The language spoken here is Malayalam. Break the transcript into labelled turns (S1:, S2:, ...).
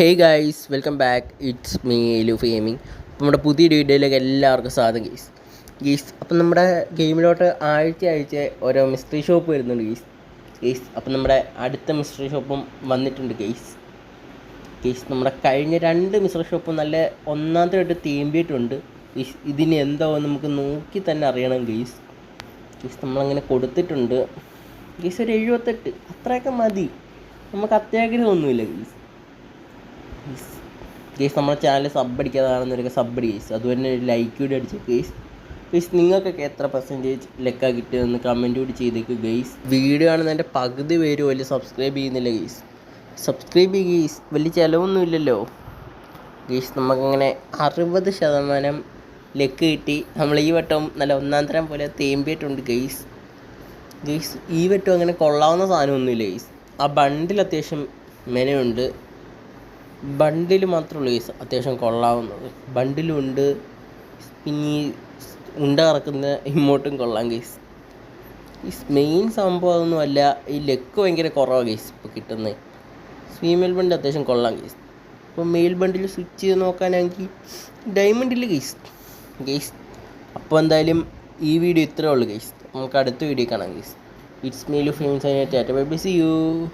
S1: Hey guys, welcome back. It's me Luffy gaming. അപ്പോൾ നമ്മുടെ പുതിയൊരു വീഡിയോയിലേക്ക് എല്ലാവർക്കും സ്വാഗതം ഗെയ്സ്. അപ്പം നമ്മുടെ ഗെയിമിലോട്ട് ആഴ്ച ഓരോ മിസ്റ്ററി ഷോപ്പ് വരുന്നുണ്ട് ഗെയ്സ്. അപ്പം നമ്മുടെ അടുത്ത മിസ്റ്ററി ഷോപ്പും വന്നിട്ടുണ്ട് ഗെയ്സ്. നമ്മുടെ കഴിഞ്ഞ 2 മിസ്റ്ററി ഷോപ്പും നല്ല ഒന്നാമതായിട്ട് തീമ്പിയിട്ടുണ്ട് ഇതിന് എന്തോ നമുക്ക് നോക്കി തന്നെ അറിയണം ഗെയ്സ്. നമ്മളങ്ങനെ കൊടുത്തിട്ടുണ്ട് ഗെയ്സ്. ഒരു 78 അത്രയൊക്കെ മതി, നമുക്ക് അത്യാഗ്രഹമൊന്നുമില്ല ഗെയ്സ്. നമ്മുടെ ചാനൽ സബ് അടിക്കാതാണെന്നൊരു സബ് അടി ഗെയ്സ്. അതുപോലെ ഒരു ലൈക്ക് കൂടി അടിച്ചു ഗെയ്സ്. നിങ്ങൾക്കൊക്കെ എത്ര പെർസെൻറ്റേജ് ലെക്കാ കിട്ടിയതെന്ന് കമൻറ്റ് കൂടി ചെയ്തേക്ക് ഗെയ്സ്. വീഡിയോ കാണുന്നതിൻ്റെ പകുതി പേര് വലിയ സബ്സ്ക്രൈബ് ചെയ്യുന്നില്ല ഗെയ്സ്. സബ്സ്ക്രൈബ് ചെയ്യുക ഗെയ്സ്, വലിയ ചിലവൊന്നുമില്ലല്ലോ ഗെയ്സ്. നമുക്കങ്ങനെ 60% ലെക്ക് കിട്ടി. നമ്മൾ ഈ വട്ടം നല്ല ഒന്നാം തരം പോലെ തേമ്പിയിട്ടുണ്ട് ഗെയ്സ്. ഈ വട്ടം അങ്ങനെ കൊള്ളാവുന്ന സാധനമൊന്നുമില്ല ഗെയ്സ്. ആ ബണ്ടിൽ അത്യാവശ്യം മെനയുണ്ട്. ബണ്ടിൽ മാത്രമേ ഉള്ളൂ ഗെയ്സ് അത്യാവശ്യം കൊള്ളാവുന്നത്. ബണ്ടിലും ഉണ്ട്, പിന്നെ ഈ ഉണ്ട കറക്കുന്ന ഇമോട്ടും കൊള്ളാം ഗെയ്സ്. മെയിൻ സംഭവം അതൊന്നുമല്ല, ഈ ലെക്ക് ഭയങ്കര കുറവാണ് ഗെയ്സ് ഇപ്പോൾ കിട്ടുന്നത്. ഫീമെയിൽ ബണ്ടിൽ അത്യാവശ്യം കൊള്ളാം ഗെയ്സ്. ഇപ്പോൾ മെയിൽ ബണ്ടിൽ സ്വിച്ച് ചെയ്ത് നോക്കാനാണെങ്കിൽ ഡയമണ്ടിൽ ഗെയ്സ്. അപ്പോൾ എന്തായാലും ഈ വീഡിയോ ഇത്രയേ ഉള്ളൂ ഗെയ്സ്. നമുക്ക് അടുത്ത വീഡിയോ കാണാം guys. It's me Luffy gaming. Tata bye bye, see U.